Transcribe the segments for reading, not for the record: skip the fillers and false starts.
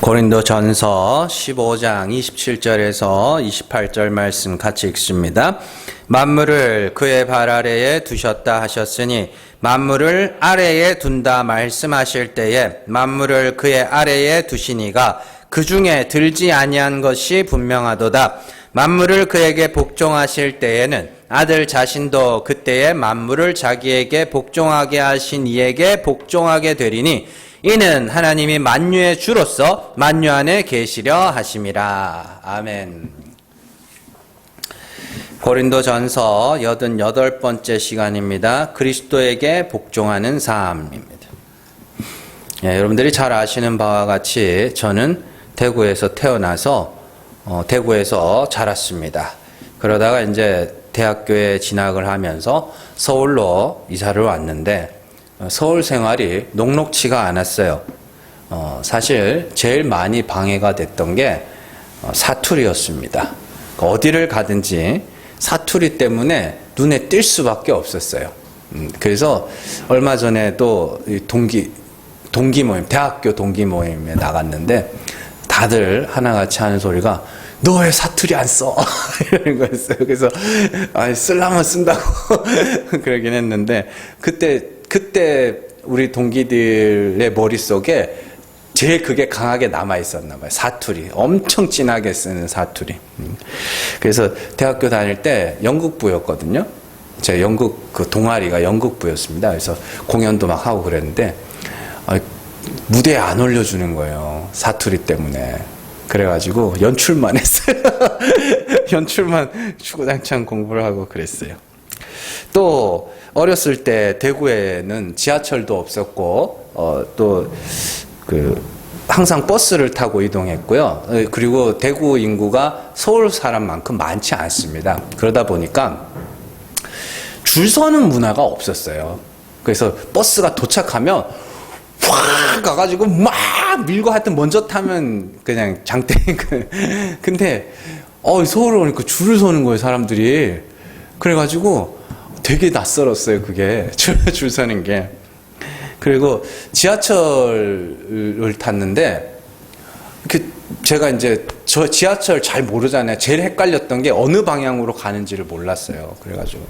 고린도전서 15장 27절에서 28절 말씀 같이 읽습니다. 만물을 그의 발 아래에 두셨다 하셨으니 만물을 아래에 둔다 말씀하실 때에 만물을 그의 아래에 두시니가 그 중에 들지 아니한 것이 분명하도다. 만물을 그에게 복종하실 때에는 아들 자신도 그때에 만물을 자기에게 복종하게 하신 이에게 복종하게 되리니 이는 하나님이 만유의 주로서 만유 안에 계시려 하심이라. 아멘. 고린도전서 88번째 시간입니다. 그리스도에게 복종하는 삶입니다. 여러분들이 잘 아시는 바와 같이 저는 대구에서 태어나서 대구에서 자랐습니다. 그러다가 이제 대학교에 진학을 하면서 서울로 이사를 왔는데 서울 생활이 녹록치가 않았어요. 사실 제일 많이 방해가 됐던 게 사투리였습니다. 어디를 가든지 사투리 때문에 눈에 띌 수밖에 없었어요. 그래서 얼마 전에도 동기 모임, 대학교 동기 모임에 나갔는데 다들 하나같이 하는 소리가 너 왜 사투리 안 써? 이런 거였어요. 그래서 쓰려면 쓴다고 그러긴 했는데 그때 우리 동기들의 머릿속에 제일 그게 강하게 남아 있었나 봐요. 사투리. 엄청 진하게 쓰는 사투리. 그래서 대학교 다닐 때 연극부였거든요. 제 연극 그 동아리가 연극부였습니다. 그래서 공연도 막 하고 그랬는데 무대에 안 올려주는 거예요. 사투리 때문에. 그래가지고 연출만 했어요. 연출만 주구장창 공부를 하고 그랬어요. 또 어렸을 때 대구에는 지하철도 없었고 또 항상 버스를 타고 이동했고요. 그리고 대구 인구가 서울 사람만큼 많지 않습니다. 그러다 보니까 줄 서는 문화가 없었어요. 그래서 버스가 도착하면 확 가가지고 막 밀고 하여튼 먼저 타면 그냥 장땡. 근데 서울 오니까 줄을 서는 거예요, 사람들이. 그래가지고 되게 낯설었어요, 그게. 줄 서는 게. 그리고 지하철을 탔는데 제가 이제 저 지하철 잘 모르잖아요. 제일 헷갈렸던 게 어느 방향으로 가는지를 몰랐어요. 그래가지고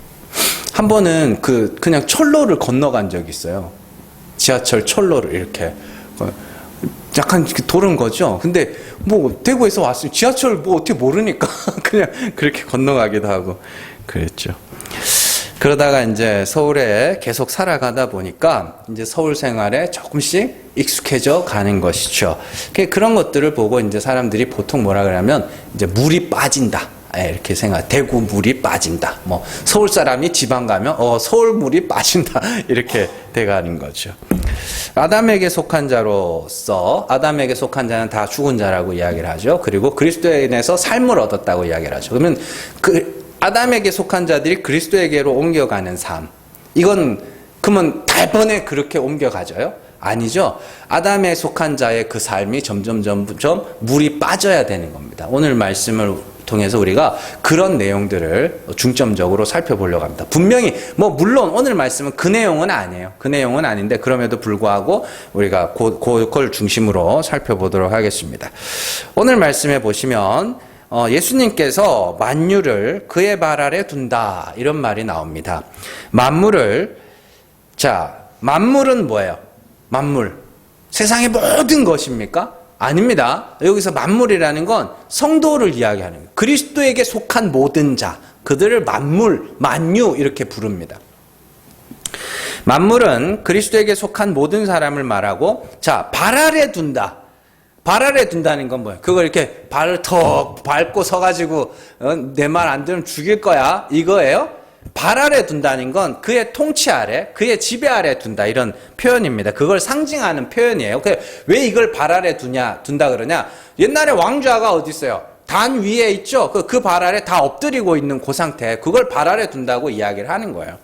한 번은 그냥 철로를 건너간 적이 있어요. 지하철 철로를 이렇게 약간 도른 거죠. 근데 뭐 대구에서 왔어요. 지하철 뭐 어떻게 모르니까 그냥 그렇게 건너가기도 하고 그랬죠. 그러다가 이제 서울에 계속 살아가다 보니까 이제 서울 생활에 조금씩 익숙해져 가는 것이죠. 그런 것들을 보고 이제 사람들이 보통 뭐라 그러냐면 이제 물이 빠진다. 이렇게 생각. 대구 물이 빠진다. 뭐 서울 사람이 지방 가면 서울 물이 빠진다. 이렇게 돼가는 거죠. 아담에게 속한 자로서 아담에게 속한 자는 다 죽은 자라고 이야기를 하죠. 그리고 그리스도에 인해서 삶을 얻었다고 이야기를 하죠. 그러면 아담에게 속한 자들이 그리스도에게로 옮겨가는 삶. 그러면 달번에 그렇게 옮겨가져요? 아니죠. 아담에 속한 자의 그 삶이 점점 물이 빠져야 되는 겁니다. 오늘 말씀을 통해서 우리가 그런 내용들을 중점적으로 살펴보려고 합니다. 분명히 물론 오늘 말씀은 그 내용은 아니에요. 그 내용은 아닌데 그럼에도 불구하고 우리가 그걸 중심으로 살펴보도록 하겠습니다. 오늘 말씀에 보시면 예수님께서 만유를 그의 발 아래 둔다 이런 말이 나옵니다. 만물은 뭐예요? 만물. 세상의 모든 것입니까? 아닙니다. 여기서 만물이라는 건 성도를 이야기하는 거예요. 그리스도에게 속한 모든 자, 그들을 만유 이렇게 부릅니다. 만물은 그리스도에게 속한 모든 사람을 말하고 발 아래 둔다. 발 아래 둔다는 건 뭐예요? 그걸 이렇게 발을 턱 밟고 서가지고 내 말 안 들으면 죽일 거야 이거예요? 발 아래 둔다는 건 그의 통치 아래, 그의 지배 아래 둔다 이런 표현입니다. 그걸 상징하는 표현이에요. 왜 이걸 발 아래 둔다 그러냐? 옛날에 왕좌가 어디 있어요? 단 위에 있죠? 그 발 아래 다 엎드리고 있는 그 상태, 그걸 발 아래 둔다고 이야기를 하는 거예요.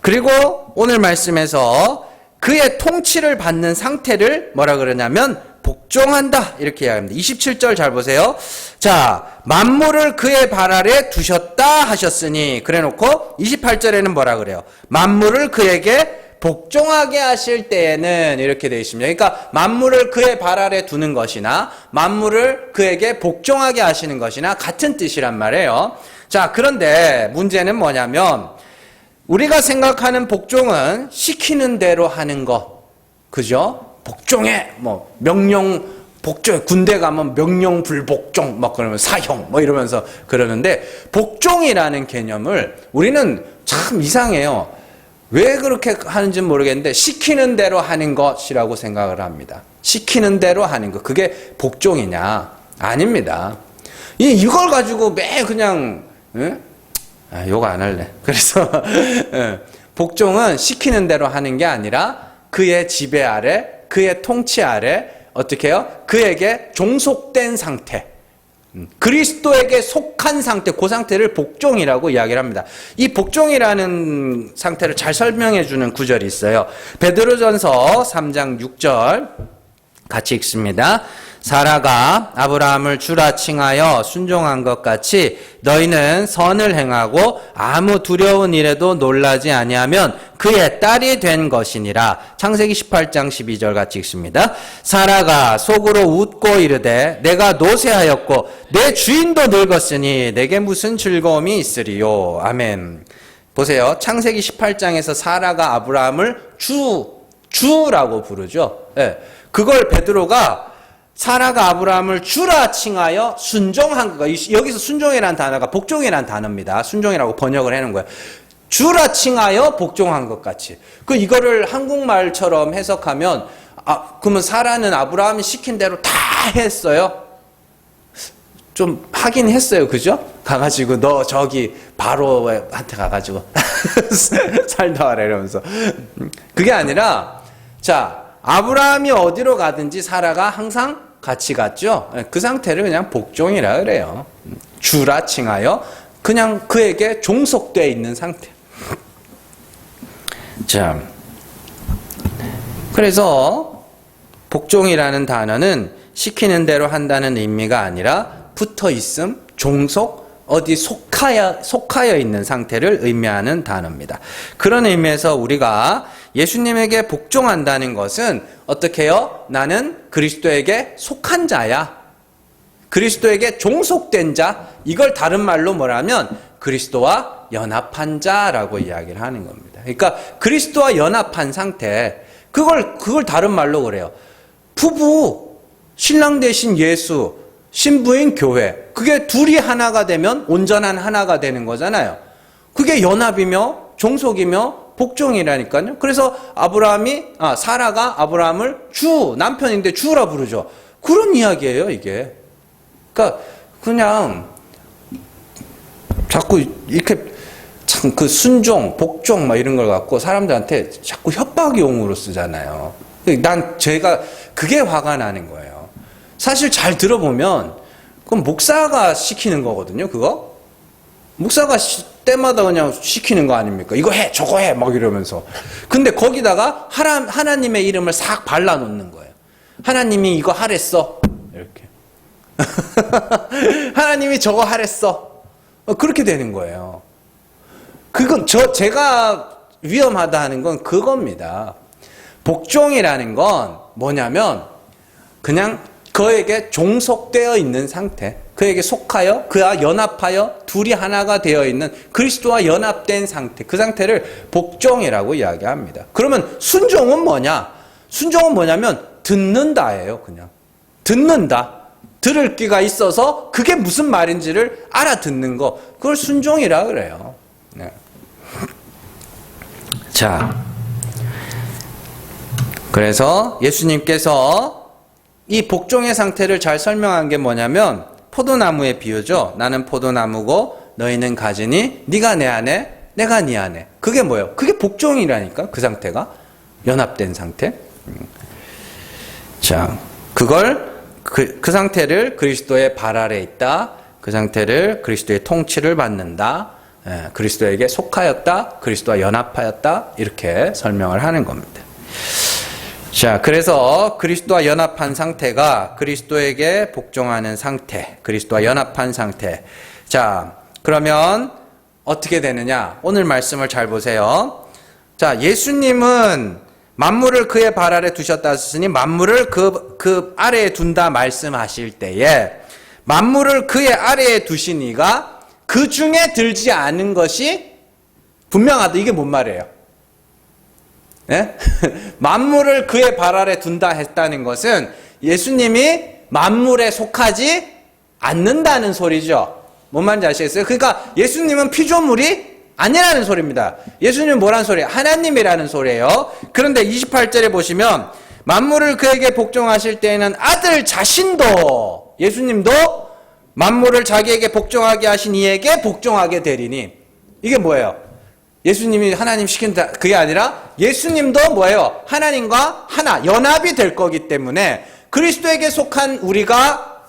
그리고 오늘 말씀에서 그의 통치를 받는 상태를 뭐라 그러냐면 복종한다 이렇게 이야기합니다. 27절 잘 보세요. 만물을 그의 발 아래 두셨다 하셨으니 그래놓고 28절에는 뭐라 그래요? 만물을 그에게 복종하게 하실 때에는 이렇게 되어 있습니다. 그러니까 만물을 그의 발 아래 두는 것이나 만물을 그에게 복종하게 하시는 것이나 같은 뜻이란 말이에요. 자, 그런데 문제는 뭐냐면 우리가 생각하는 복종은 시키는 대로 하는 것. 그죠? 복종해. 뭐 명령 복종, 군대 가면 명령 불복종 막 그러면 사형 뭐 이러면서 그러는데 복종이라는 개념을 우리는 참 이상해요. 왜 그렇게 하는지는 모르겠는데 시키는 대로 하는 것이라고 생각을 합니다. 시키는 대로 하는 것. 그게 복종이냐? 아닙니다. 이걸 가지고 매 그냥 욕 안 할래. 그래서 복종은 시키는 대로 하는 게 아니라 그의 지배 아래, 그의 통치 아래 어떻게 해요? 그에게 종속된 상태. 그리스도에게 속한 상태, 그 상태를 복종이라고 이야기를 합니다. 이 복종이라는 상태를 잘 설명해 주는 구절이 있어요. 베드로전서 3장 6절 같이 읽습니다. 사라가 아브라함을 주라 칭하여 순종한 것 같이 너희는 선을 행하고 아무 두려운 일에도 놀라지 아니하면 그의 딸이 된 것이니라. 창세기 18장 12절 같이 읽습니다. 사라가 속으로 웃고 이르되 내가 노쇠하였고 내 주인도 늙었으니 내게 무슨 즐거움이 있으리요. 아멘. 보세요. 창세기 18장에서 사라가 아브라함을 주라고 부르죠. 네. 그걸 베드로가 사라가 아브라함을 주라 칭하여 순종한 거. 여기서 순종이라는 단어가 복종이라는 단어입니다. 순종이라고 번역을 해놓은 거예요. 주라 칭하여 복종한 것 같이. 이거를 한국말처럼 해석하면 그러면 사라는 아브라함이 시킨 대로 다 했어요. 좀 하긴 했어요. 그죠? 가가지고 너 저기 바로한테 가가지고 살다 와라 이러면서. 그게 아니라 자 아브라함이 어디로 가든지 사라가 항상 같이 갔죠. 그 상태를 그냥 복종이라 그래요. 주라 칭하여 그냥 그에게 종속되어 있는 상태. 자, 그래서 복종이라는 단어는 시키는 대로 한다는 의미가 아니라 붙어 있음, 종속, 어디 속하여 있는 상태를 의미하는 단어입니다. 그런 의미에서 우리가 예수님에게 복종한다는 것은 어떻게 해요? 나는 그리스도에게 속한 자야. 그리스도에게 종속된 자. 이걸 다른 말로 뭐라면 그리스도와 연합한 자라고 이야기를 하는 겁니다. 그러니까 그리스도와 연합한 상태. 그걸 다른 말로 그래요. 부부, 신랑 대신 예수, 신부인 교회. 그게 둘이 하나가 되면 온전한 하나가 되는 거잖아요. 그게 연합이며 종속이며 복종이라니까요. 그래서 사라가 아브라함을 남편인데 주라 부르죠. 그런 이야기예요, 이게. 그러니까 그냥 자꾸 이렇게 참 그 순종, 복종 막 이런 걸 갖고 사람들한테 자꾸 협박용으로 쓰잖아요. 제가 그게 화가 나는 거예요. 사실 잘 들어보면 그건 목사가 시키는 거거든요, 그거. 목사가 때마다 그냥 시키는 거 아닙니까? 이거 해, 저거 해, 막 이러면서. 근데 거기다가 하나님의 이름을 싹 발라놓는 거예요. 하나님이 이거 하랬어. 이렇게. 하나님이 저거 하랬어. 그렇게 되는 거예요. 그건 제가 위험하다 하는 건 그겁니다. 복종이라는 건 뭐냐면 그냥 그에게 종속되어 있는 상태, 그에게 속하여 그와 연합하여 둘이 하나가 되어 있는 그리스도와 연합된 상태, 그 상태를 복종이라고 이야기합니다. 그러면 순종은 뭐냐? 순종은 뭐냐면 듣는다예요. 그냥 듣는다. 들을 귀가 있어서 그게 무슨 말인지를 알아듣는 거, 그걸 순종이라 그래요. 네. 자, 그래서 예수님께서 이 복종의 상태를 잘 설명한 게 뭐냐면 포도나무의 비유죠. 나는 포도나무고 너희는 가지니 네가 내 안에 내가 네 안에. 그게 뭐예요? 그게 복종이라니까. 그 상태가 연합된 상태. 자, 그 상태를 그리스도의 발 아래 있다. 그 상태를 그리스도의 통치를 받는다. 그리스도에게 속하였다. 그리스도와 연합하였다. 이렇게 설명을 하는 겁니다. 자, 그래서 그리스도와 연합한 상태가 그리스도에게 복종하는 상태, 그리스도와 연합한 상태. 자, 그러면 어떻게 되느냐? 오늘 말씀을 잘 보세요. 자, 예수님은 만물을 그의 발 아래 두셨다 하셨으니 만물을 그 아래에 둔다 말씀하실 때에 만물을 그의 아래에 두신 이가 그 중에 들지 않은 것이 분명하다. 이게 뭔 말이에요? 네? 만물을 그의 발 아래 둔다 했다는 것은 예수님이 만물에 속하지 않는다는 소리죠. 뭔 말인지 아시겠어요? 그러니까 예수님은 피조물이 아니라는 소리입니다. 예수님은 뭐라는 소리예요? 하나님이라는 소리예요. 그런데 28절에 보시면 만물을 그에게 복종하실 때에는 아들 자신도 예수님도 만물을 자기에게 복종하게 하신 이에게 복종하게 되리니 이게 뭐예요? 예수님이 하나님 시킨다 그게 아니라 예수님도 뭐예요? 하나님과 하나 연합이 될 거기 때문에 그리스도에게 속한 우리가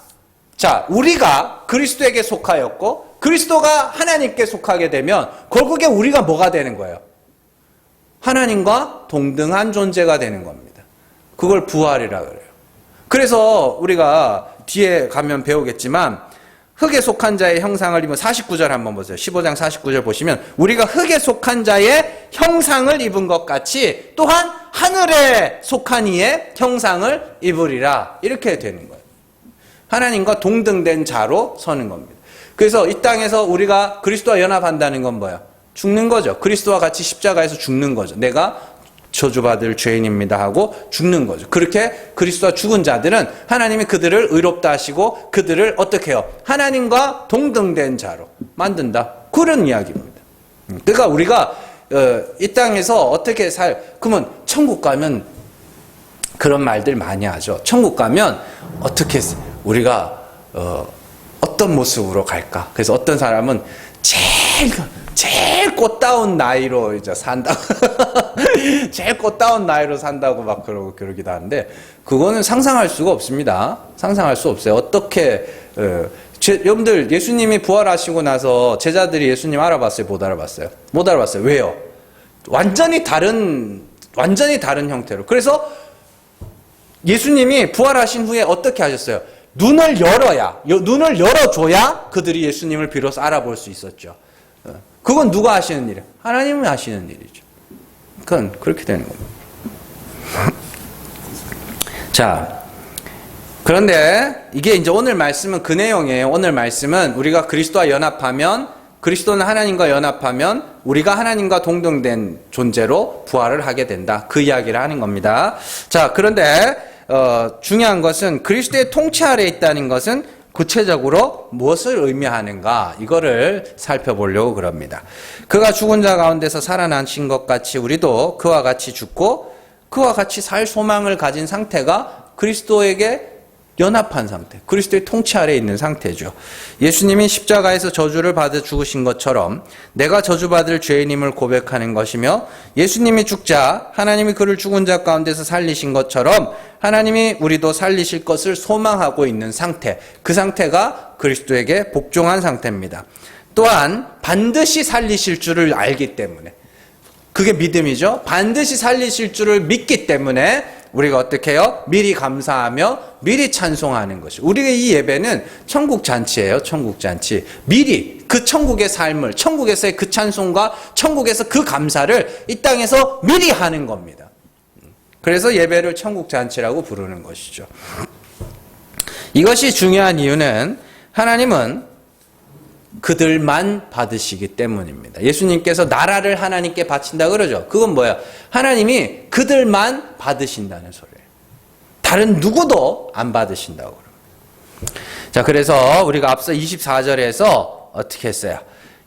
그리스도에게 속하였고 그리스도가 하나님께 속하게 되면 결국에 우리가 뭐가 되는 거예요? 하나님과 동등한 존재가 되는 겁니다. 그걸 부활이라 그래요. 그래서 우리가 뒤에 가면 배우겠지만 흙에 속한 자의 형상을 입은 49절 한번 보세요. 15장 49절 보시면 우리가 흙에 속한 자의 형상을 입은 것 같이 또한 하늘에 속한 이의 형상을 입으리라. 이렇게 되는 거예요. 하나님과 동등된 자로 서는 겁니다. 그래서 이 땅에서 우리가 그리스도와 연합한다는 건 뭐예요? 죽는 거죠. 그리스도와 같이 십자가에서 죽는 거죠. 내가 저주받을 죄인입니다 하고 죽는 거죠. 그렇게 그리스도와 죽은 자들은 하나님이 그들을 의롭다 하시고 그들을 어떻게 해요? 하나님과 동등된 자로 만든다. 그런 이야기입니다. 그러니까 우리가 이 땅에서 어떻게 그러면 천국 가면 그런 말들 많이 하죠. 천국 가면 어떻게 우리가 어떤 모습으로 갈까? 그래서 어떤 사람은 제일 꽃다운 나이로 이제 산다고, 제일 꽃다운 나이로 산다고 막 그러기도 하는데, 그거는 상상할 수가 없습니다. 상상할 수 없어요. 어떻게, 여러분들 예수님이 부활하시고 나서 제자들이 예수님 알아봤어요? 못 알아봤어요? 못 알아봤어요. 왜요? 완전히 다른 형태로. 그래서 예수님이 부활하신 후에 어떻게 하셨어요? 눈을 열어줘야 그들이 예수님을 비로소 알아볼 수 있었죠. 그건 누가 하시는 일이에요? 하나님이 하시는 일이죠. 그건 그렇게 되는 겁니다. 자, 그런데 이게 이제 오늘 말씀은 그 내용이에요. 오늘 말씀은 우리가 그리스도와 연합하면, 그리스도는 하나님과 연합하면 우리가 하나님과 동등된 존재로 부활을 하게 된다. 그 이야기를 하는 겁니다. 자, 그런데 중요한 것은 그리스도의 통치 아래에 있다는 것은 구체적으로 무엇을 의미하는가, 이거를 살펴보려고 그럽니다. 그가 죽은 자 가운데서 살아나신 것 같이 우리도 그와 같이 죽고 그와 같이 살 소망을 가진 상태가 그리스도에게 연합한 상태, 그리스도의 통치 아래에 있는 상태죠. 예수님이 십자가에서 저주를 받아 죽으신 것처럼 내가 저주받을 죄인임을 고백하는 것이며, 예수님이 죽자 하나님이 그를 죽은 자 가운데서 살리신 것처럼 하나님이 우리도 살리실 것을 소망하고 있는 상태, 그 상태가 그리스도에게 복종한 상태입니다. 또한 반드시 살리실 줄을 알기 때문에, 그게 믿음이죠. 반드시 살리실 줄을 믿기 때문에 우리가 어떻게 해요? 미리 감사하며 미리 찬송하는 것이. 우리의 이 예배는 천국 잔치예요. 천국 잔치. 미리 그 천국의 삶을, 천국에서의 그 찬송과 천국에서 그 감사를 이 땅에서 미리 하는 겁니다. 그래서 예배를 천국 잔치라고 부르는 것이죠. 이것이 중요한 이유는 하나님은 그들만 받으시기 때문입니다. 예수님께서 나라를 하나님께 바친다 그러죠. 그건 뭐예요? 하나님이 그들만 받으신다는 소리예요. 다른 누구도 안 받으신다고 그럽니다. 자, 그래서 우리가 앞서 24절에서 어떻게 했어요?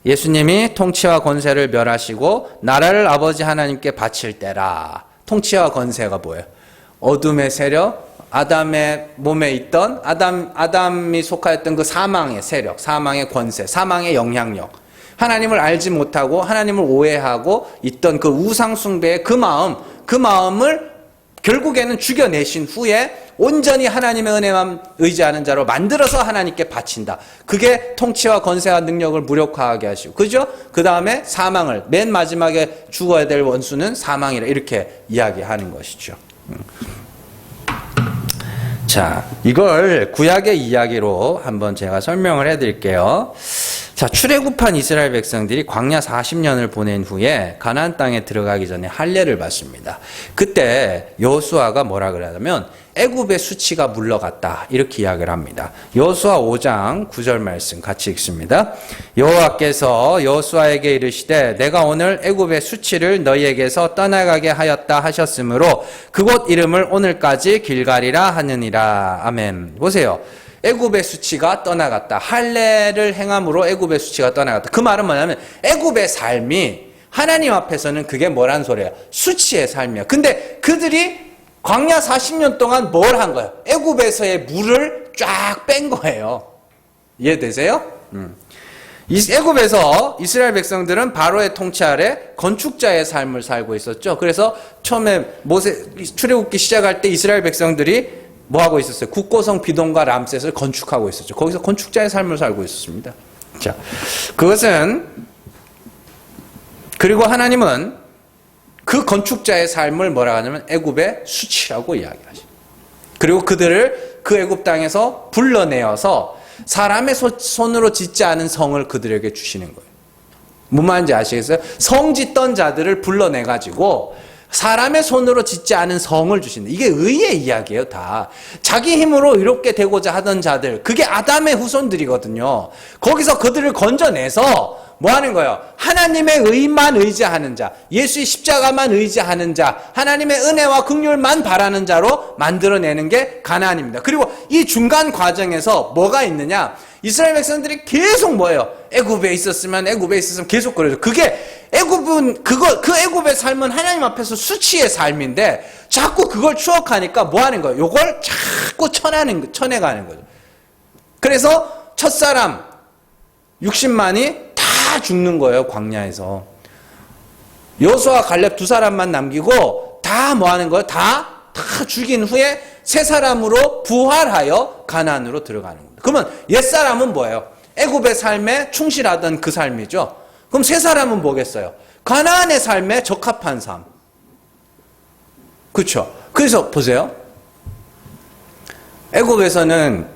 예수님이 통치와 권세를 멸하시고 나라를 아버지 하나님께 바칠 때라. 통치와 권세가 뭐예요? 어둠의 세력, 아담의 몸에 있던 아담이 속하였던 그 사망의 세력, 사망의 권세, 사망의 영향력, 하나님을 알지 못하고 하나님을 오해하고 있던 그 우상 숭배의 그 마음을 결국에는 죽여내신 후에 온전히 하나님의 은혜만 의지하는 자로 만들어서 하나님께 바친다. 그게 통치와 권세와 능력을 무력화하게 하시고, 그죠? 그 다음에 사망을, 맨 마지막에 죽어야 될 원수는 사망이라, 이렇게 이야기하는 것이죠. 자, 이걸 구약의 이야기로 한번 제가 설명을 해드릴게요. 자, 출애굽한 이스라엘 백성들이 광야 40년을 보낸 후에 가나안 땅에 들어가기 전에 할례를 받습니다. 그때 여호수아가 뭐라 그러냐면 애굽의 수치가 물러갔다 이렇게 이야기를 합니다. 여호수아 5장 9절 말씀 같이 읽습니다. 여호와께서 여호수아에게 이르시되 내가 오늘 애굽의 수치를 너희에게서 떠나가게 하였다 하셨으므로 그곳 이름을 오늘까지 길갈이라 하느니라. 아멘. 보세요. 애굽의 수치가 떠나갔다. 할례를 행함으로 애굽의 수치가 떠나갔다. 그 말은 뭐냐면 애굽의 삶이 하나님 앞에서는 그게 뭐란 소리예요? 수치의 삶이야. 근데 그들이 광야 40년 동안 뭘 한 거예요? 애굽에서의 물을 쫙 뺀 거예요. 이해되세요? 애굽에서 이스라엘 백성들은 바로의 통치 아래 건축자의 삶을 살고 있었죠. 그래서 처음에 출애굽기 시작할 때 이스라엘 백성들이 뭐 하고 있었어요? 국고성 비돔과 람셋을 건축하고 있었죠. 거기서 건축자의 삶을 살고 있었습니다. 자, 그리고 하나님은 그 건축자의 삶을 뭐라 하냐면 애굽의 수치라고 이야기하죠. 그리고 그들을 그 애굽 땅에서 불러내어서 사람의 손으로 짓지 않은 성을 그들에게 주시는 거예요. 무슨 말인지 아시겠어요? 성 짓던 자들을 불러내가지고 사람의 손으로 짓지 않은 성을 주신다. 이게 의의 이야기예요, 다. 자기 힘으로 이롭게 되고자 하던 자들, 그게 아담의 후손들이거든요. 거기서 그들을 건져내서 뭐 하는 거예요? 하나님의 의만 의지하는 자, 예수의 십자가만 의지하는 자, 하나님의 은혜와 긍휼만 바라는 자로 만들어내는 게 가나안입니다. 그리고 이 중간 과정에서 뭐가 있느냐? 이스라엘 백성들이 계속 뭐예요? 애굽에 있었으면 계속 그러죠. 그게 애굽은 그 애굽의 삶은 하나님 앞에서 수치의 삶인데 자꾸 그걸 추억하니까 뭐 하는 거예요? 요걸 자꾸 쳐내가는 거죠. 그래서 첫사람 60만이 다 죽는 거예요, 광야에서. 여호수아와 갈렙 두 사람만 남기고 다 뭐 하는 거예요? 다 죽인 후에 세 사람으로 부활하여 가나안으로 들어가는 겁니다. 그러면 옛사람은 뭐예요? 애굽의 삶에 충실하던 그 삶이죠. 그럼 세 사람은 뭐겠어요? 가나안의 삶에 적합한 삶. 그렇죠? 그래서 보세요. 애굽에서는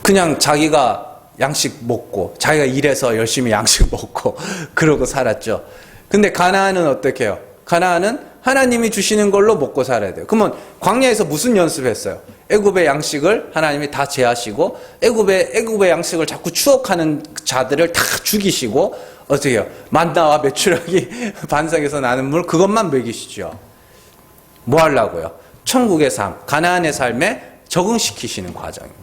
그냥 자기가 양식 먹고 자기가 일해서 열심히 양식 먹고 그러고 살았죠. 근데 가나안은 어떻게 해요? 가나안은 하나님이 주시는 걸로 먹고 살아야 돼요. 그러면 광야에서 무슨 연습했어요? 애굽의 양식을 하나님이 다 제하시고 애굽의 양식을 자꾸 추억하는 자들을 다 죽이시고 어떻게 해요? 만나와 메추라기 반석에서 나는 물 그것만 먹이시죠. 뭐 하려고요? 천국의 삶, 가나안의 삶에 적응시키시는 과정입니다.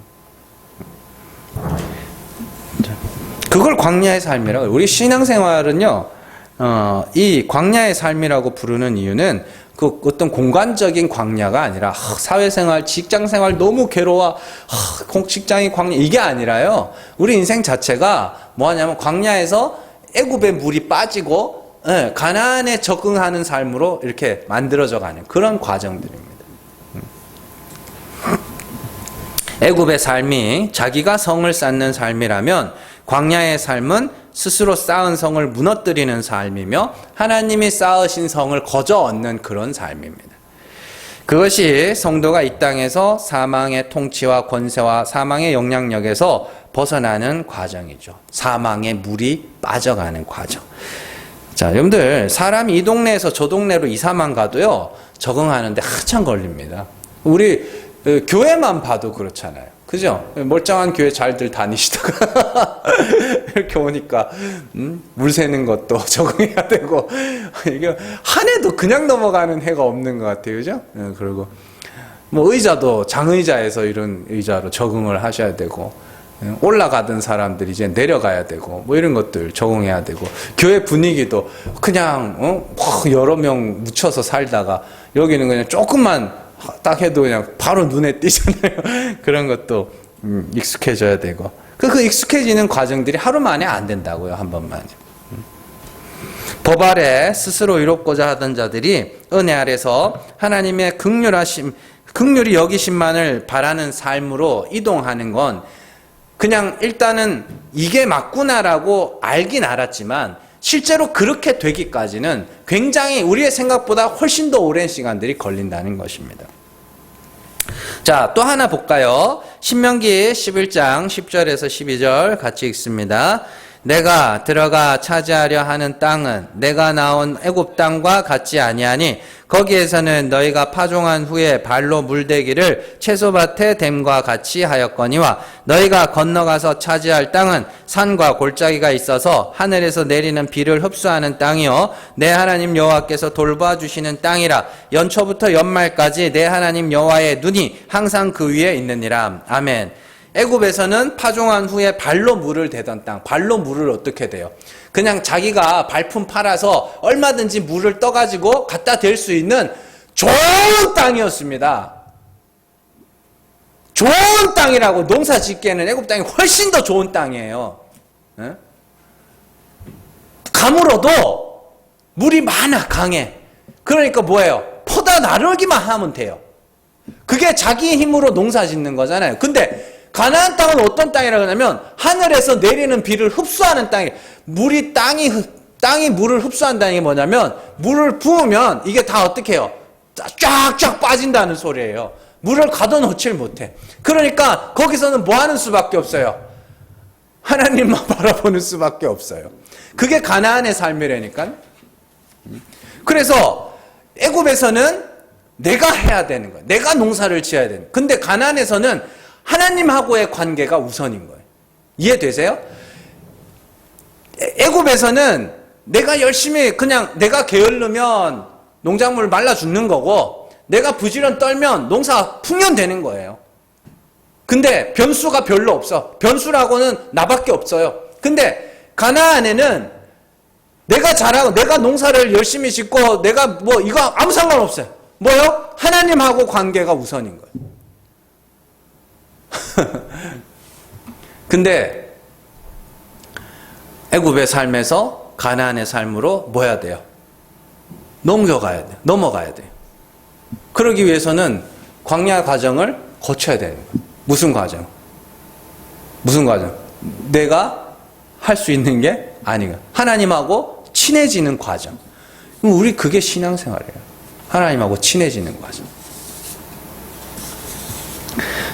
그걸 광야의 삶이라고 해요. 우리 신앙생활은요, 이 광야의 삶이라고 부르는 이유는 그 어떤 공간적인 광야가 아니라 사회생활, 직장생활 너무 괴로워, 직장이 광야 이게 아니라요. 우리 인생 자체가 뭐하냐면 광야에서 애굽의 물이 빠지고 가나안에 적응하는 삶으로 이렇게 만들어져가는 그런 과정들입니다. 애굽의 삶이 자기가 성을 쌓는 삶이라면 광야의 삶은 스스로 쌓은 성을 무너뜨리는 삶이며 하나님이 쌓으신 성을 거저 얻는 그런 삶입니다. 그것이 성도가 이 땅에서 사망의 통치와 권세와 사망의 영향력에서 벗어나는 과정이죠. 사망의 물이 빠져가는 과정. 자, 여러분들 사람이 이 동네에서 저 동네로 이사만 가도요 적응하는데 한참 걸립니다. 우리 교회만 봐도 그렇잖아요. 그죠? 멀쩡한 교회 잘들 다니시다가 이렇게 오니까 물 새는 것도 적응해야 되고 이게 한 해도 그냥 넘어가는 해가 없는 것 같아요. 그죠? 그리고 뭐 의자도 장의자에서 이런 의자로 적응을 하셔야 되고 올라가던 사람들이 이제 내려가야 되고 뭐 이런 것들 적응해야 되고 교회 분위기도 그냥 여러 명 묻혀서 살다가 여기는 그냥 조금만 딱 해도 그냥 바로 눈에 띄잖아요. 그런 것도 익숙해져야 되고 그 익숙해지는 과정들이 하루 만에 안 된다고요. 한 번만에. 법 아래 스스로 이롭고자 하던 자들이 은혜 아래서 하나님의 긍휼히 여기심만을 바라는 삶으로 이동하는 건 그냥 일단은 이게 맞구나라고 알긴 알았지만 실제로 그렇게 되기까지는 굉장히 우리의 생각보다 훨씬 더 오랜 시간들이 걸린다는 것입니다. 자, 또 하나 볼까요? 신명기 11장 10절에서 12절 같이 읽습니다. 내가 들어가 차지하려 하는 땅은 내가 나온 애굽 땅과 같지 아니하니 거기에서는 너희가 파종한 후에 발로 물대기를 채소밭에 댐과 같이 하였거니와 너희가 건너가서 차지할 땅은 산과 골짜기가 있어서 하늘에서 내리는 비를 흡수하는 땅이요 내 하나님 여호와께서 돌봐주시는 땅이라 연초부터 연말까지 내 하나님 여호와의 눈이 항상 그 위에 있느니라. 아멘. 애굽에서는 파종한 후에 발로 물을 대던 땅, 발로 물을 어떻게 돼요? 그냥 자기가 발품 팔아서 얼마든지 물을 떠가지고 갖다 댈 수 있는 좋은 땅이었습니다. 좋은 땅이라고 농사 짓기에는 애굽 땅이 훨씬 더 좋은 땅이에요. 네? 가물어도 물이 많아, 강해. 그러니까 뭐예요? 퍼다 나르기만 하면 돼요. 그게 자기 힘으로 농사 짓는 거잖아요. 근데 가나안 땅은 어떤 땅이라고 하냐면 하늘에서 내리는 비를 흡수하는 땅이 땅이 물을 흡수한다는 게 뭐냐면 물을 부으면 이게 다 어떻게 해요? 쫙쫙 빠진다는 소리예요. 물을 가둬놓질 못해. 그러니까 거기서는 뭐 하는 수밖에 없어요? 하나님만 바라보는 수밖에 없어요. 그게 가나안의 삶이라니까. 그래서 애굽에서는 내가 해야 되는 거예요. 내가 농사를 지어야 되는 거예요. 근데 가나안에서는 하나님하고의 관계가 우선인 거예요. 이해되세요? 애굽에서는 내가 열심히 그냥 내가 게을르면 농작물 말라 죽는 거고 내가 부지런 떨면 농사 풍년되는 거예요. 근데 변수가 별로 없어. 변수라고는 나밖에 없어요. 근데 가나안에는 내가 잘하고 내가 농사를 열심히 짓고 내가 뭐 이거 아무 상관없어요. 뭐요? 하나님하고 관계가 우선인 거예요. 근데 애굽의 삶에서 가나안의 삶으로 뭐 해야 돼요? 넘어가야 돼요. 그러기 위해서는 광야 과정을 거쳐야 되는 거예요. 무슨 과정? 내가 할 수 있는 게 아니에요. 하나님하고 친해지는 과정. 우리 그게 신앙생활이에요. 하나님하고 친해지는 과정.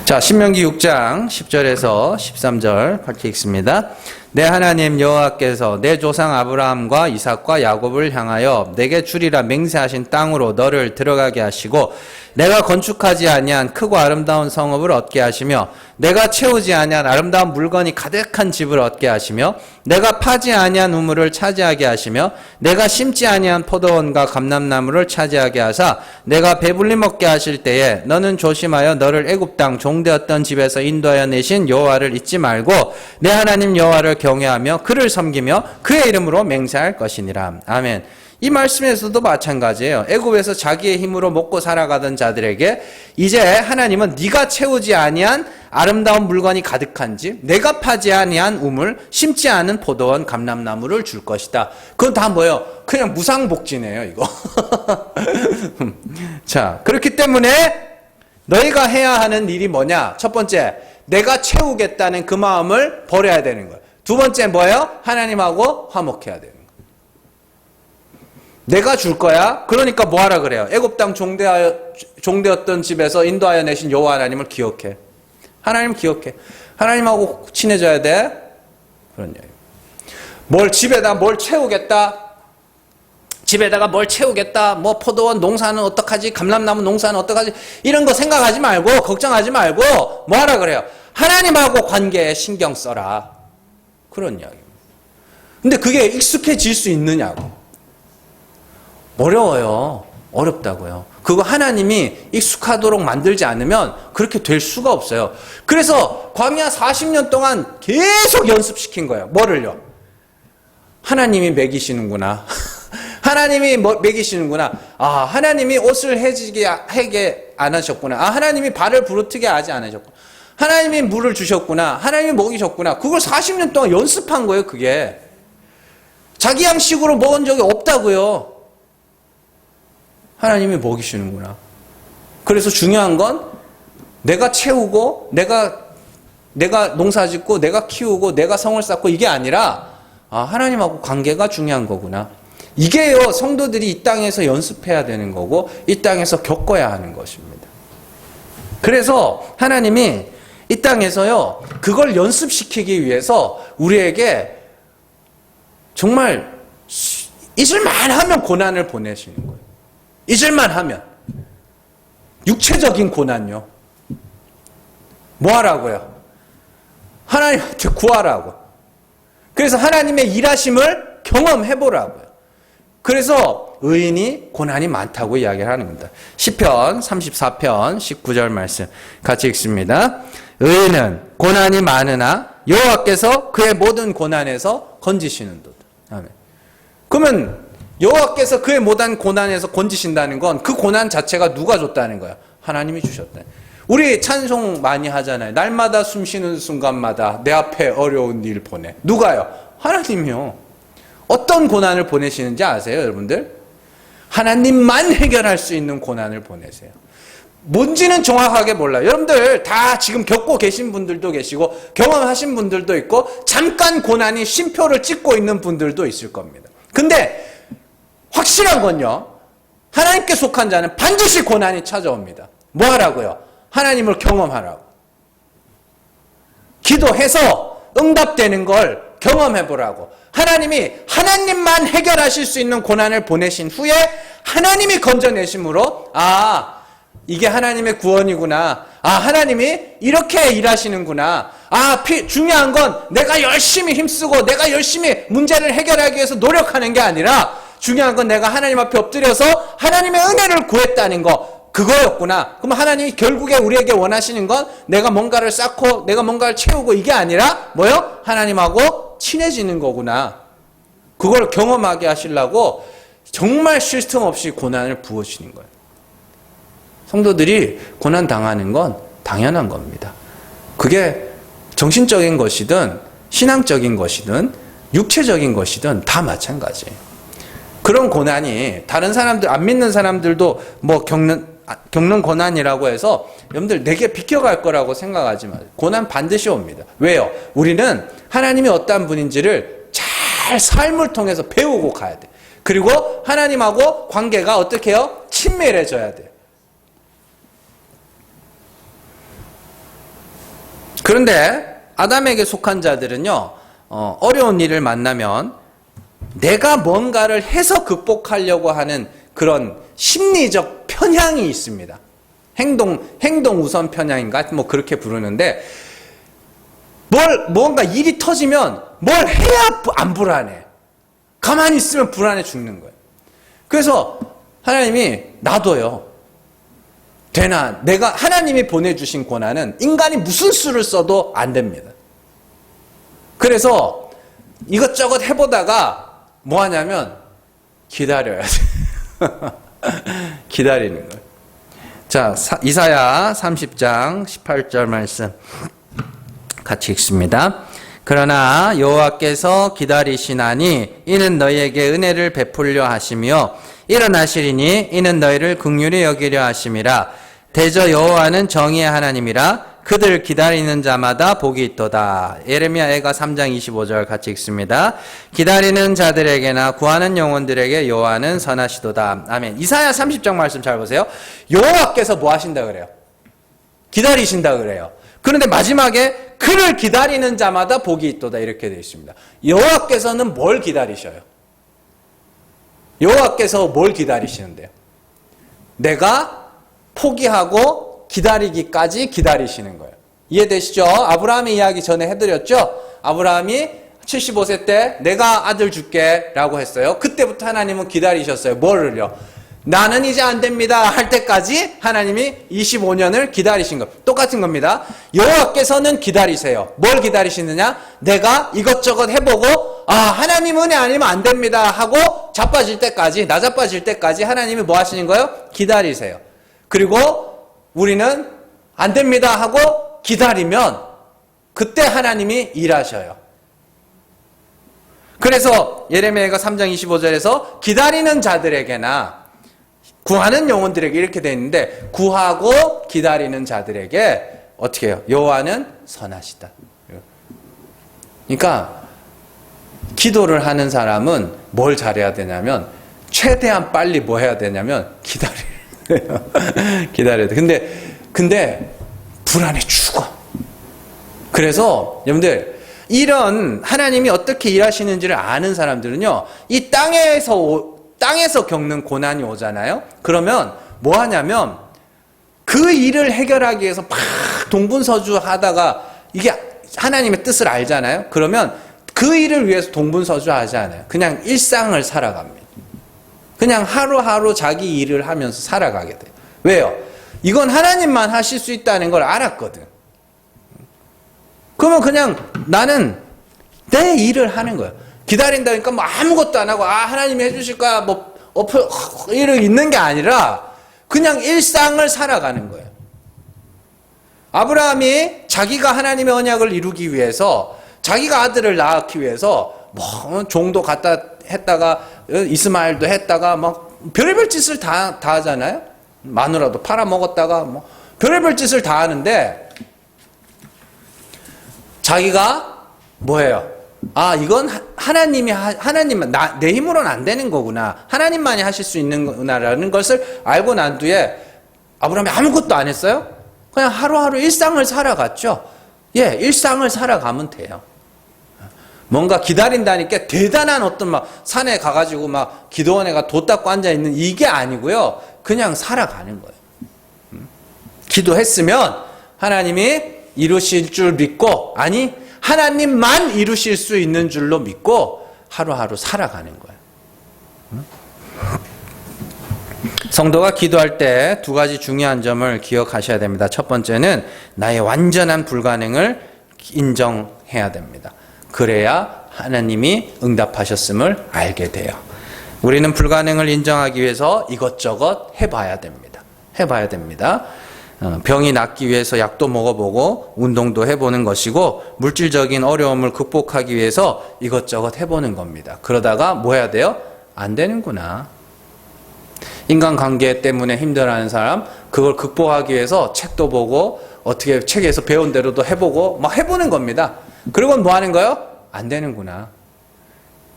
자, 신명기 6장 10절에서 13절 같이 읽습니다. 내 하나님 여호와께서 내 조상 아브라함과 이삭과 야곱을 향하여 내게 주리라 맹세하신 땅으로 너를 들어가게 하시고 내가 건축하지 아니한 크고 아름다운 성읍을 얻게 하시며 내가 채우지 아니한 아름다운 물건이 가득한 집을 얻게 하시며 내가 파지 아니한 우물을 차지하게 하시며 내가 심지 아니한 포도원과 감람나무를 차지하게 하사 내가 배불리 먹게 하실 때에 너는 조심하여 너를 애굽 땅 종되었던 집에서 인도하여 내신 여호와를 잊지 말고 내 하나님 여호와를 경외하며 그를 섬기며 그의 이름으로 맹세할 것이니라. 아멘. 이 말씀에서도 마찬가지예요. 애굽에서 자기의 힘으로 먹고 살아가던 자들에게 이제 하나님은 네가 채우지 아니한 아름다운 물건이 가득한 집, 내가 파지 아니한 우물, 심지 않은 포도원, 감람나무를 줄 것이다. 그건 다 뭐예요? 그냥 무상복지네요, 이거. 자, 그렇기 때문에 너희가 해야 하는 일이 뭐냐? 첫 번째, 내가 채우겠다는 그 마음을 버려야 되는 거예요. 두 번째 뭐예요? 하나님하고 화목해야 되는 거예요. 내가 줄 거야? 그러니까 뭐 하라 그래요? 애굽 땅 종되었던 집에서 인도하여 내신 여호와 하나님을 기억해. 하나님 기억해. 하나님하고 친해져야 돼. 그런 얘기. 집에다 뭘 채우겠다? 집에다가 뭘 채우겠다? 뭐 포도원 농사는 어떡하지? 감람나무 농사는 어떡하지? 이런 거 생각하지 말고 걱정하지 말고 뭐 하라 그래요? 하나님하고 관계에 신경 써라. 그런 이야기입니다. 근데 그게 익숙해질 수 있느냐고. 어려워요. 어렵다고요. 그거 하나님이 익숙하도록 만들지 않으면 그렇게 될 수가 없어요. 그래서 광야 40년 동안 계속 연습시킨 거예요. 뭐를요? 하나님이 먹이시는구나. 하나님이 먹이시는구나. 아, 하나님이 옷을 해게 안 하셨구나. 아, 하나님이 발을 부르트게 하지 않으셨구나. 하나님이 물을 주셨구나. 하나님이 먹이셨구나. 그걸 40년 동안 연습한 거예요, 그게. 자기 양식으로 먹은 적이 없다고요. 하나님이 먹이시는구나. 그래서 중요한 건 내가 채우고 내가 농사 짓고 내가 키우고 내가 성을 쌓고 이게 아니라 하나님하고 관계가 중요한 거구나. 이게요, 성도들이 이 땅에서 연습해야 되는 거고 이 땅에서 겪어야 하는 것입니다. 그래서 하나님이 이 땅에서요, 그걸 연습시키기 위해서 우리에게 정말 잊을만 하면 고난을 보내시는 거예요. 잊을만 하면. 육체적인 고난요. 뭐 하라고요? 하나님한테 구하라고. 그래서 하나님의 일하심을 경험해 보라고요. 그래서 의인이 고난이 많다고 이야기를 하는 겁니다. 시편 34편 19절 말씀 같이 읽습니다. 의인은 고난이 많으나 여호와께서 그의 모든 고난에서 건지시는도다. 아멘. 그러면 여호와께서 그의 모든 고난에서 건지신다는 건 그 고난 자체가 누가 줬다는 거야? 하나님이 주셨다. 우리 찬송 많이 하잖아요. 날마다 숨 쉬는 순간마다 내 앞에 어려운 일 보내. 누가요? 하나님이요. 어떤 고난을 보내시는지 아세요, 여러분들? 하나님만 해결할 수 있는 고난을 보내세요. 뭔지는 정확하게 몰라요. 여러분들 다 지금 겪고 계신 분들도 계시고 경험하신 분들도 있고 잠깐 고난이 쉼표를 찍고 있는 분들도 있을 겁니다. 근데 확실한 건요, 하나님께 속한 자는 반드시 고난이 찾아옵니다. 뭐 하라고요? 하나님을 경험하라고. 기도해서 응답되는 걸 경험해 보라고. 하나님이 하나님만 해결하실 수 있는 고난을 보내신 후에 하나님이 건져내심으로 이게 하나님의 구원이구나. 하나님이 이렇게 일하시는구나. 중요한 건 내가 열심히 힘쓰고 내가 열심히 문제를 해결하기 위해서 노력하는 게 아니라 중요한 건 내가 하나님 앞에 엎드려서 하나님의 은혜를 구했다는 거. 그거였구나. 그럼 하나님이 결국에 우리에게 원하시는 건 내가 뭔가를 쌓고 내가 뭔가를 채우고 이게 아니라 뭐요? 하나님하고 친해지는 거구나. 그걸 경험하게 하시려고 정말 쉴 틈 없이 고난을 부으시는 거예요. 성도들이 고난 당하는 건 당연한 겁니다. 그게 정신적인 것이든 신앙적인 것이든 육체적인 것이든 다 마찬가지예요. 그런 고난이 다른 사람들, 안 믿는 사람들도 뭐 겪는 고난이라고 해서 여러분들 내게 비켜갈 거라고 생각하지 마세요. 고난 반드시 옵니다. 왜요? 우리는 하나님이 어떠한 분인지를 잘 삶을 통해서 배우고 가야 돼. 그리고 하나님하고 관계가 어떻게 해요? 친밀해져야 돼. 그런데 아담에게 속한 자들은요, 어려운 일을 만나면 내가 뭔가를 해서 극복하려고 하는 그런 심리적 편향이 있습니다. 행동 우선 편향인가? 뭐 그렇게 부르는데, 뭔가 일이 터지면 뭘 해야 안 불안해. 가만히 있으면 불안해 죽는 거예요. 그래서 하나님이 놔둬요. 내가 하나님이 보내주신 고난은 인간이 무슨 수를 써도 안 됩니다. 그래서 이것저것 해보다가 뭐 하냐면 기다려야 돼. 기다리는 거예요. 자, 이사야 30장 18절 말씀 같이 읽습니다. 그러나 여호와께서 기다리시나니 이는 너희에게 은혜를 베풀려 하시며 일어나시리니 이는 너희를 긍휼히 여기려 하심이라. 대저 여호와는 정의의 하나님이라 그들 기다리는 자마다 복이 있도다. 예레미야 애가 3장 25절 같이 읽습니다. 기다리는 자들에게나 구하는 영혼들에게 여호와는 선하시도다. 아멘. 이사야 30장 말씀 잘 보세요. 여호와께서 뭐 하신다 그래요? 기다리신다 그래요. 그런데 마지막에 그를 기다리는 자마다 복이 있도다 이렇게 되어 있습니다. 여호와께서는 뭘 기다리셔요? 여호와께서 뭘 기다리시는데요? 내가 포기하고 기다리기까지 기다리시는 거예요. 이해되시죠? 아브라함의 이야기 전에 해드렸죠? 아브라함이 75세 때 내가 아들 줄게 라고 했어요. 그때부터 하나님은 기다리셨어요. 뭐를요? 나는 이제 안 됩니다 할 때까지 하나님이 25년을 기다리신 것. 똑같은 겁니다. 여호와께서는 기다리세요. 뭘 기다리시느냐? 내가 이것저것 해보고 하나님 은혜 아니면 안 됩니다 하고 자빠질 때까지, 나자빠질 때까지 하나님이 뭐 하시는 거예요? 기다리세요. 그리고 우리는 안 됩니다 하고 기다리면 그때 하나님이 일하셔요. 그래서 예레미야가 3장 25절에서 기다리는 자들에게나 구하는 영혼들에게 이렇게 되어 있는데, 구하고 기다리는 자들에게 어떻게 해요? 여호와는 선하시다. 그러니까 기도를 하는 사람은 뭘 잘해야 되냐면 최대한 빨리 뭐 해야 되냐면 기다려야 돼. 근데 불안해 죽어. 그래서 여러분들 이런 하나님이 어떻게 일하시는지를 아는 사람들은요, 이 땅에서 겪는 고난이 오잖아요. 그러면 뭐 하냐면 그 일을 해결하기 위해서 막 동분서주 하다가 이게 하나님의 뜻을 알잖아요. 그러면 그 일을 위해서 동분서주 하지 않아요. 그냥 일상을 살아갑니다. 그냥 하루하루 자기 일을 하면서 살아가게 돼요. 왜요? 이건 하나님만 하실 수 있다는 걸 알았거든. 그러면 그냥 나는 내 일을 하는 거예요. 기다린다니까 뭐 아무것도 안 하고 하나님이 해주실 거야 뭐 일을 있는 게 아니라 그냥 일상을 살아가는 거예요. 아브라함이 자기가 하나님의 언약을 이루기 위해서 자기가 아들을 낳기 위해서 뭐 종도 갖다 했다가 이스마엘도 했다가 막 별의별 짓을 다 하잖아요. 마누라도 팔아먹었다가 뭐 별의별 짓을 다 하는데 자기가 뭐예요? 이건 하나님만 내 힘으로는 안 되는 거구나. 하나님만이 하실 수 있는 거구나라는 것을 알고 난 뒤에 아브라함이 아무것도 안 했어요. 그냥 하루하루 일상을 살아갔죠. 예, 일상을 살아가면 돼요. 뭔가 기다린다니까 대단한 어떤 막 산에 가가지고 막 기도원에가 돛 닦고 앉아 있는 이게 아니고요. 그냥 살아가는 거예요. 기도했으면 하나님이 이루실 줄 믿고, 아니 하나님만 이루실 수 있는 줄로 믿고 하루하루 살아가는 거예요. 성도가 기도할 때 두 가지 중요한 점을 기억하셔야 됩니다. 첫 번째는 나의 완전한 불가능을 인정해야 됩니다. 그래야 하나님이 응답하셨음을 알게 돼요. 우리는 불가능을 인정하기 위해서 이것저것 해봐야 됩니다. 병이 낫기 위해서 약도 먹어보고 운동도 해보는 것이고 물질적인 어려움을 극복하기 위해서 이것저것 해보는 겁니다. 그러다가 뭐 해야 돼요? 안 되는구나. 인간관계 때문에 힘들어하는 사람, 그걸 극복하기 위해서 책도 보고 어떻게 책에서 배운 대로도 해보고 막 해보는 겁니다. 그리고 뭐 하는 거예요? 안 되는구나.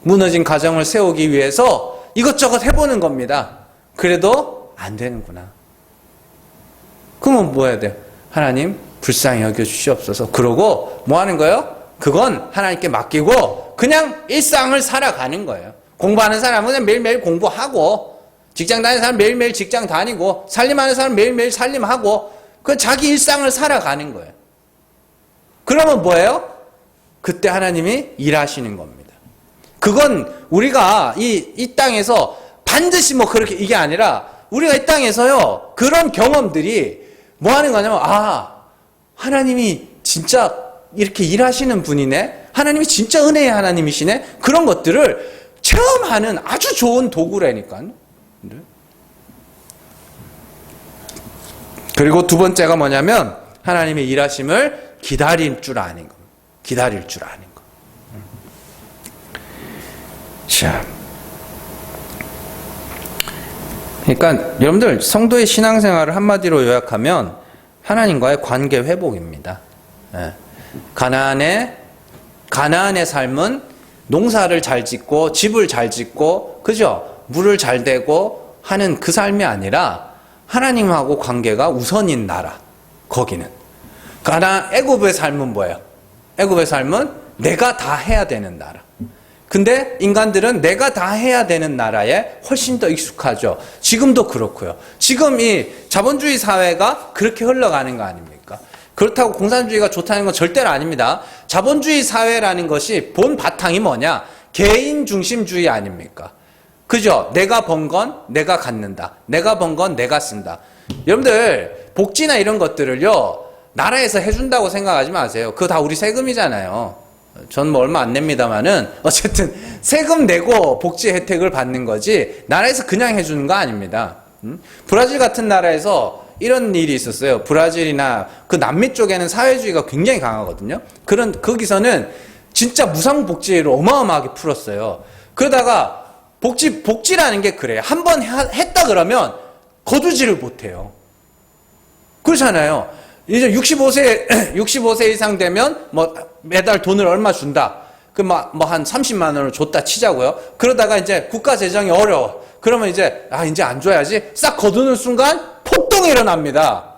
무너진 가정을 세우기 위해서 이것저것 해보는 겁니다. 그래도 안 되는구나. 그러면 뭐 해야 돼요? 하나님 불쌍히 여겨주시옵소서. 그러고 뭐 하는 거예요? 그건 하나님께 맡기고 그냥 일상을 살아가는 거예요. 공부하는 사람은 그냥 매일매일 공부하고, 직장 다니는 사람은 매일매일 직장 다니고, 살림하는 사람은 매일매일 살림하고, 그 자기 일상을 살아가는 거예요. 그러면 뭐예요? 그때 하나님이 일하시는 겁니다. 그건 우리가 이 땅에서 반드시 뭐 그렇게 이게 아니라 우리가 이 땅에서요, 그런 경험들이 뭐 하는 거냐면, 하나님이 진짜 이렇게 일하시는 분이네? 하나님이 진짜 은혜의 하나님이시네? 그런 것들을 체험하는 아주 좋은 도구라니까요. 그리고 두 번째가 뭐냐면, 하나님의 일하심을 기다릴 줄 아는 겁니다. 기다릴 줄 아는 거. 자. 그러니까 여러분들 성도의 신앙생활을 한마디로 요약하면 하나님과의 관계 회복입니다. 예. 가나안의 삶은 농사를 잘 짓고 집을 잘 짓고 그죠? 물을 잘 대고 하는 그 삶이 아니라 하나님하고 관계가 우선인 나라. 거기는 애굽의 삶은 뭐예요? 애굽의 삶은 내가 다 해야 되는 나라. 근데 인간들은 내가 다 해야 되는 나라에 훨씬 더 익숙하죠. 지금도 그렇고요. 지금 이 자본주의 사회가 그렇게 흘러가는 거 아닙니까? 그렇다고 공산주의가 좋다는 건 절대로 아닙니다. 자본주의 사회라는 것이 본 바탕이 뭐냐? 개인 중심주의 아닙니까? 그죠? 내가 번 건 내가 갖는다. 내가 번 건 내가 쓴다. 여러분들 복지나 이런 것들을요, 나라에서 해준다고 생각하지 마세요. 그거 다 우리 세금이잖아요. 전 뭐 얼마 안 냅니다만은 어쨌든 세금 내고 복지 혜택을 받는 거지 나라에서 그냥 해주는 거 아닙니다. 브라질 같은 나라에서 이런 일이 있었어요. 브라질이나 그 남미 쪽에는 사회주의가 굉장히 강하거든요. 거기서는 진짜 무상복지를 어마어마하게 풀었어요. 그러다가 복지라는 게 그래요. 한번 했다 그러면 거두지를 못해요. 그렇잖아요. 이제 65세 이상 되면 뭐 매달 돈을 얼마 준다. 그 뭐 한 30만 원을 줬다 치자고요. 그러다가 이제 국가 재정이 어려워. 그러면 이제 이제 안 줘야지. 싹 거두는 순간 폭동이 일어납니다.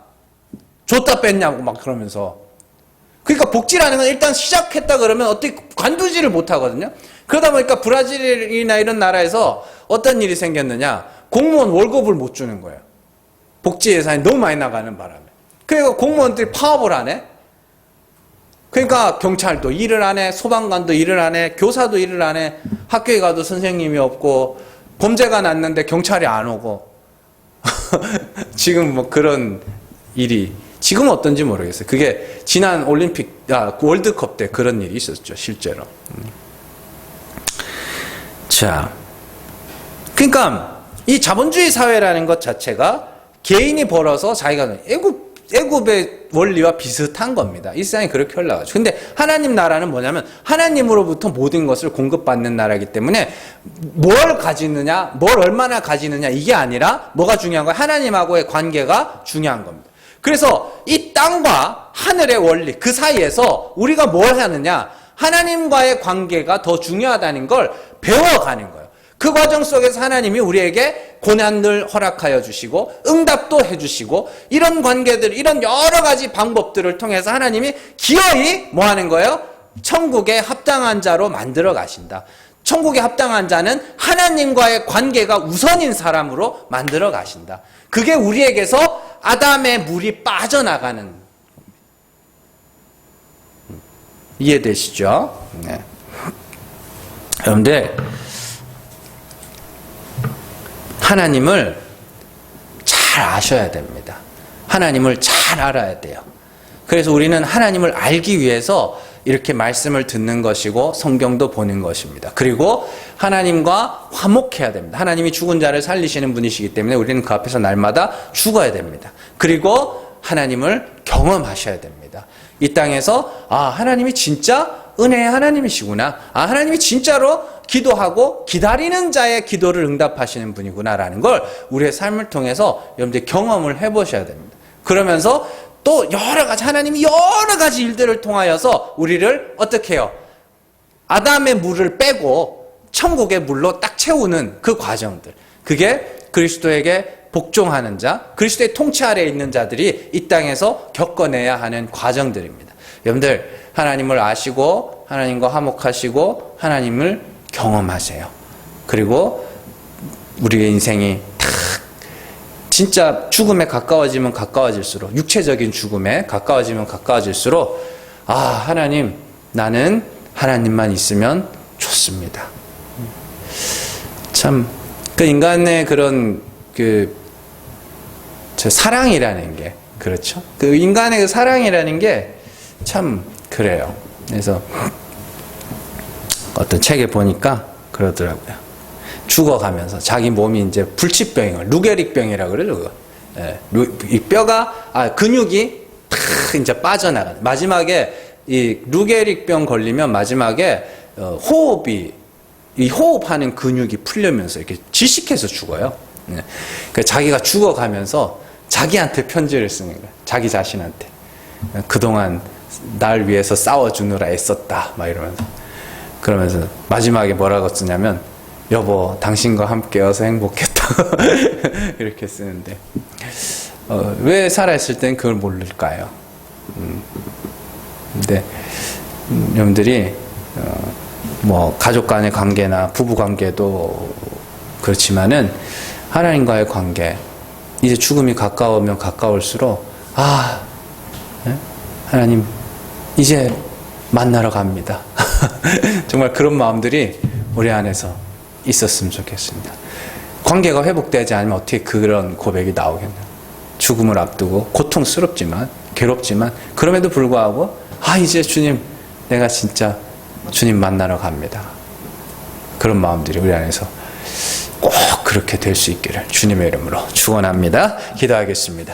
줬다 뺐냐고 막 그러면서. 그러니까 복지라는 건 일단 시작했다 그러면 어떻게 관두지를 못하거든요. 그러다 보니까 브라질이나 이런 나라에서 어떤 일이 생겼느냐. 공무원 월급을 못 주는 거예요. 복지 예산이 너무 많이 나가는 바람에. 그러니까 공무원들이 파업을 안 해. 그러니까 경찰도 일을 안 해, 소방관도 일을 안 해, 교사도 일을 안 해, 학교에 가도 선생님이 없고, 범죄가 났는데 경찰이 안 오고. 지금 뭐 그런 일이, 지금은 어떤지 모르겠어요. 그게 지난 월드컵 때 그런 일이 있었죠, 실제로. 자, 그러니까 이 자본주의 사회라는 것 자체가 개인이 벌어서 자기가 애굽의 원리와 비슷한 겁니다. 이 세상이 그렇게 흘러가죠. 근데 하나님 나라는 뭐냐면 하나님으로부터 모든 것을 공급받는 나라이기 때문에 뭘 가지느냐, 뭘 얼마나 가지느냐 이게 아니라 뭐가 중요한 거예요? 하나님하고의 관계가 중요한 겁니다. 그래서 이 땅과 하늘의 원리 그 사이에서 우리가 뭘 하느냐, 하나님과의 관계가 더 중요하다는 걸 배워가는 거예요. 그 과정 속에서 하나님이 우리에게 고난을 허락하여 주시고 응답도 해주시고 이런 관계들, 이런 여러 가지 방법들을 통해서 하나님이 기어이 뭐 하는 거예요? 천국에 합당한 자로 만들어 가신다. 천국에 합당한 자는 하나님과의 관계가 우선인 사람으로 만들어 가신다. 그게 우리에게서 아담의 물이 빠져나가는, 이해되시죠? 네. 여러분들 하나님을 잘 아셔야 됩니다. 하나님을 잘 알아야 돼요. 그래서 우리는 하나님을 알기 위해서 이렇게 말씀을 듣는 것이고 성경도 보는 것입니다. 그리고 하나님과 화목해야 됩니다. 하나님이 죽은 자를 살리시는 분이시기 때문에 우리는 그 앞에서 날마다 죽어야 됩니다. 그리고 하나님을 경험하셔야 됩니다. 이 땅에서 하나님이 진짜 은혜의 하나님이시구나. 하나님이 진짜로 기도하고 기다리는 자의 기도를 응답하시는 분이구나라는 걸 우리의 삶을 통해서 여러분들 경험을 해보셔야 됩니다. 그러면서 또 여러 가지 하나님이 여러 가지 일들을 통하여서 우리를 어떻게 해요? 아담의 물을 빼고 천국의 물로 딱 채우는 그 과정들. 그게 그리스도에게 복종하는 자, 그리스도의 통치 아래에 있는 자들이 이 땅에서 겪어내야 하는 과정들입니다. 여러분들 하나님을 아시고 하나님과 화목하시고 하나님을 경험하세요. 그리고 우리의 인생이 진짜 죽음에 가까워지면 가까워질수록, 육체적인 죽음에 가까워지면 가까워질수록 하나님, 나는 하나님만 있으면 좋습니다. 참 그 인간의 그런 사랑이라는 게, 그렇죠? 그 인간의 그 사랑이라는 게 참 그래요. 그래서 어떤 책에 보니까 그러더라고요. 죽어가면서 자기 몸이 이제 불치병이에요. 루게릭병이라고 그러죠. 그거. 예, 이 뼈가 근육이 탁 이제 빠져나가는. 마지막에 이 루게릭병 걸리면 마지막에 이 호흡하는 근육이 풀리면서 이렇게 질식해서 죽어요. 예. 그러니까 자기가 죽어가면서 자기한테 편지를 쓰는 거예요. 자기 자신한테. 그동안 날 위해서 싸워주느라 애썼다. 막 이러면서. 그러면서 마지막에 뭐라고 쓰냐면, 여보, 당신과 함께여서 행복했다. 이렇게 쓰는데, 왜 살아있을 땐 그걸 모를까요? 근데, 여러분들이, 뭐, 가족 간의 관계나 부부 관계도 그렇지만은, 하나님과의 관계, 이제 죽음이 가까우면 가까울수록, 하나님, 이제 만나러 갑니다. 정말 그런 마음들이 우리 안에서 있었으면 좋겠습니다. 관계가 회복되지 않으면 어떻게 그런 고백이 나오겠나요? 죽음을 앞두고 고통스럽지만 괴롭지만 그럼에도 불구하고 이제 주님, 내가 진짜 주님 만나러 갑니다. 그런 마음들이 우리 안에서 꼭 그렇게 될 수 있기를 주님의 이름으로 축원합니다. 기도하겠습니다.